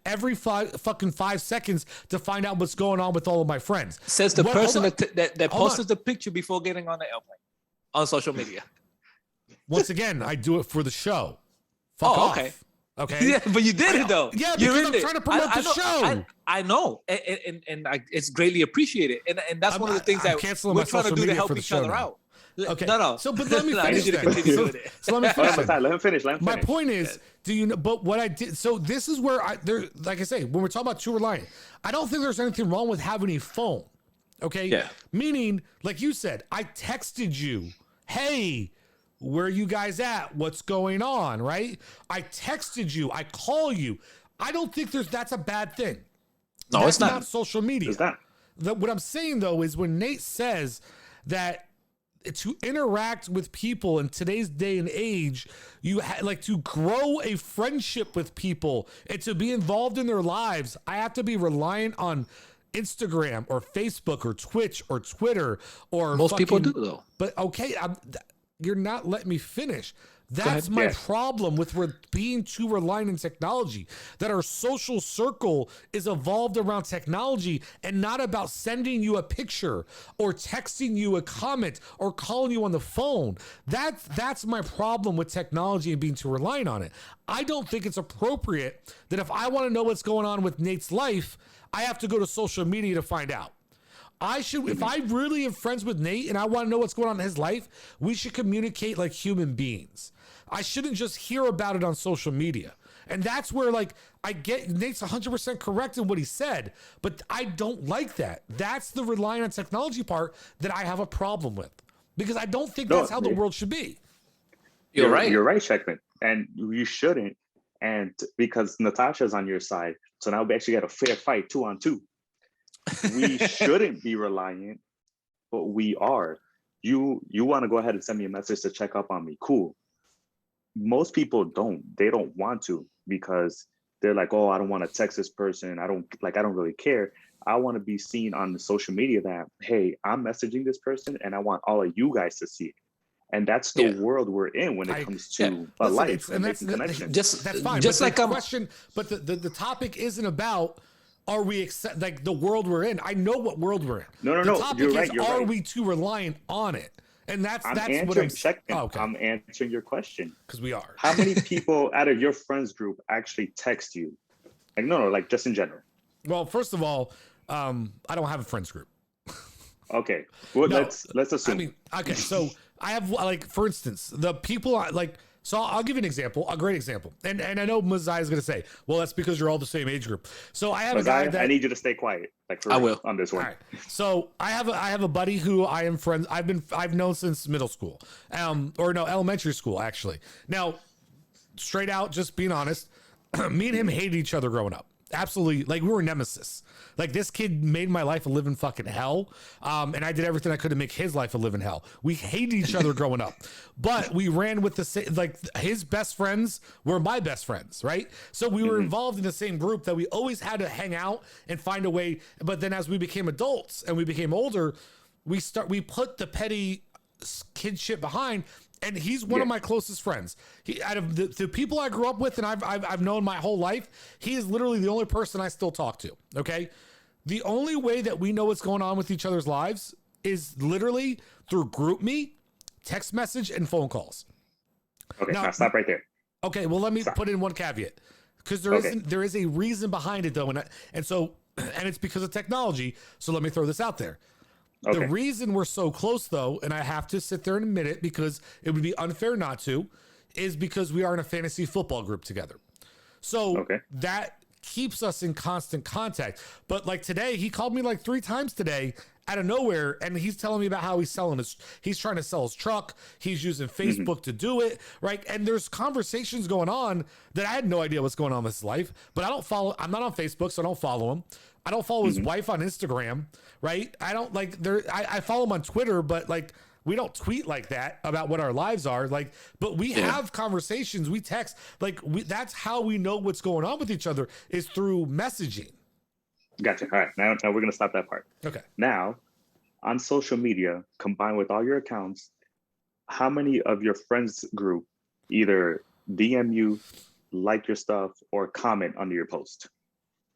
every fucking 5 seconds to find out what's going on with all of my friends. Says the person that posted the picture before getting on the airplane on social media. Once again, I do it for the show. Fuck off. Okay. Yeah, but you did it though. Yeah, because I'm trying to promote the show. I know, and it's greatly appreciated, and that's one of the things that we're trying to do to help each other out. Okay. No. So, but let me finish. So let me finish. Let him finish. My point is, do you know? But what I did. So this is where like I say, when we're talking about too reliant, I don't think there's anything wrong with having a phone. Okay. Yeah. Meaning, like you said, I texted you, hey, where you guys at? What's going on? Right? I texted you. I call you. I don't think that's a bad thing. No, that's it's not social media. It's not. What I'm saying though is when Nate says that to interact with people in today's day and age, you like to grow a friendship with people and to be involved in their lives. I have to be reliant on Instagram or Facebook or Twitch or Twitter or most people do though. But okay, you're not letting me finish. That's my problem with being too reliant on technology, that our social circle is evolved around technology and not about sending you a picture or texting you a comment or calling you on the phone. That's my problem with technology and being too reliant on it. I don't think it's appropriate that if I want to know what's going on with Nate's life, I have to go to social media to find out. If I really am friends with Nate and I want to know what's going on in his life, we should communicate like human beings. I shouldn't just hear about it on social media. And that's where, like, I get Nate's 100% correct in what he said, but I don't like that. That's the relying on technology part that I have a problem with, because I don't think that's how the world should be. You're right. You're right, Sheckman. And you shouldn't. And because Natasha's on your side, so now we actually got a fair fight 2-on-2. We shouldn't be reliant, but we are. You want to go ahead and send me a message to check up on me. Cool. Most people don't. They don't want to, because they're like, oh, I don't want to text this person. I don't really care. I want to be seen on the social media that, hey, I'm messaging this person and I want all of you guys to see it. And that's the world we're in when it comes to a life and making connections. That's fine. Just like a question, but the topic isn't about, are we like the world we're in? I know what world we're in. No. The topic You're is, right. Are we too reliant on it? And that's what I'm answering your question. Because we are. How many people out of your friends group actually text you? Like, no, like just in general. Well, first of all, I don't have a friends group. Okay. Well, No, let's assume. I mean, okay, so I have, like, for instance, the people so I'll give you an example, a great example. And I know Mazai is going to say, well, that's because you're all the same age group. So I have a guy that... I need you to stay quiet. Like, I will. On this one. All right. So I have a buddy who I am friends. I've known since middle school, elementary school, actually. Now, straight out, just being honest, me and him hated each other growing up. Absolutely. Like, we were nemesis. Like, this kid made my life a living fucking hell. And I did everything I could to make his life a living hell. We hated each other growing up, but we ran with the same, like, his best friends were my best friends. Right. So we were involved in the same group that we always had to hang out and find a way. But then as we became adults and we became older, we put the petty kid shit behind. And he's one of my closest friends. Out of the people I grew up with and I've known my whole life, he is literally the only person I still talk to. Okay. The only way that we know what's going on with each other's lives is literally through GroupMe, text message, and phone calls. Okay, now stop right there. Okay, well, let me put in one caveat, because there is a reason behind it though, and it's because of technology. So let me throw this out there. Okay. The reason we're so close, though, and I have to sit there and admit it because it would be unfair not to, is because we are in a fantasy football group together. So that keeps us in constant contact. But like today, he called me like 3 times today out of nowhere, and he's telling me about how he's trying to sell his truck. He's using Facebook to do it, right? And there's conversations going on that I had no idea what's going on in his life, but I'm not on Facebook, so I don't follow him. I don't follow his wife on Instagram, right? I don't I follow him on Twitter, but like, we don't tweet like that about what our lives are. Like, but we have conversations, we text, that's how we know what's going on with each other, is through messaging. Gotcha. All right. Now we're going to stop that part. Okay. Now, on social media, combined with all your accounts, how many of your friends group either DM you, like your stuff or comment under your post?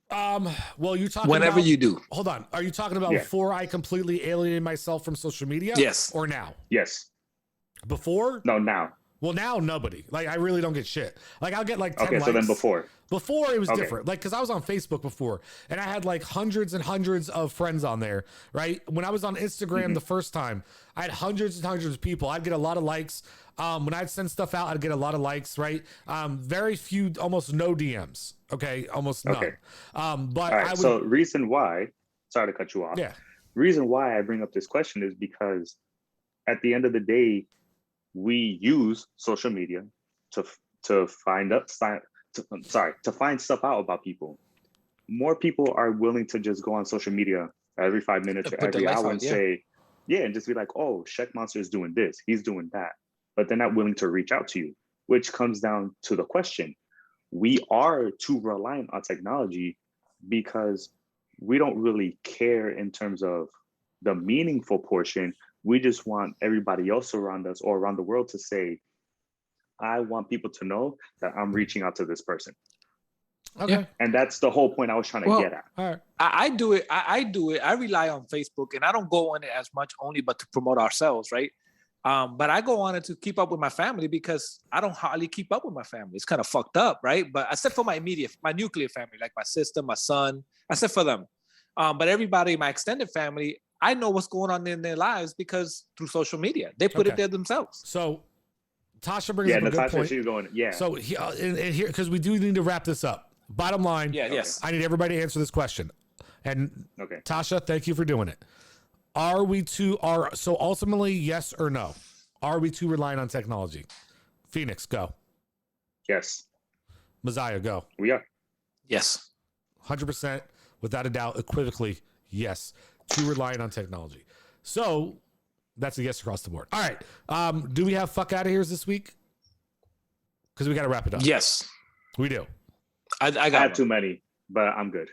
Well, you talking whenever about, you do. Hold on. Are you talking about before I completely alienated myself from social media? Yes. Or now? Yes. Before? No, now. Well, now nobody. Like, I really don't get shit. Like, I'll get like 10 likes. So then before. Before it was different. Like, because I was on Facebook before, and I had like hundreds and hundreds of friends on there, right? When I was on Instagram the first time, I had hundreds and hundreds of people. I'd get a lot of likes. When I'd send stuff out, I'd get a lot of likes, right? Very few, almost no DMs. Okay, almost none. Okay. But all right, so reason why, sorry to cut you off. Yeah. Reason why I bring up this question is because at the end of the day, we use social media to find stuff out about people. More people are willing to just go on social media every 5 minutes or every hour and say, and just be like, oh, ScheckMonster is doing this, he's doing that. But they're not willing to reach out to you, which comes down to the question. We are too reliant on technology because we don't really care in terms of the meaningful portion. We just want everybody else around us or around the world to say, I want people to know that I'm reaching out to this person. Okay. Yeah. And that's the whole point I was trying to get at. All right. I do it. I do it. I rely on Facebook, and I don't go on it as much only but to promote ourselves, right? But I go on it to keep up with my family because I don't hardly keep up with my family. It's kind of fucked up, right? But except for my nuclear family, like my sister, my son, except for them. But everybody in my extended family, I know what's going on in their lives because through social media, they put it there themselves. So Tasha brings up a good point. She's going, So here, because we do need to wrap this up. Bottom line, yes. I need everybody to answer this question. And Tasha, thank you for doing it. So ultimately, yes or no? Are we too reliant on technology? Phoenix, go. Yes. Messiah, go. We are. Yes. 100%, without a doubt, equivocally, yes. Too reliant on technology. So that's a yes across the board. All right. Do we have fuck out of here's this week? Because we got to wrap it up. Yes. We do. I got too many, but I'm good.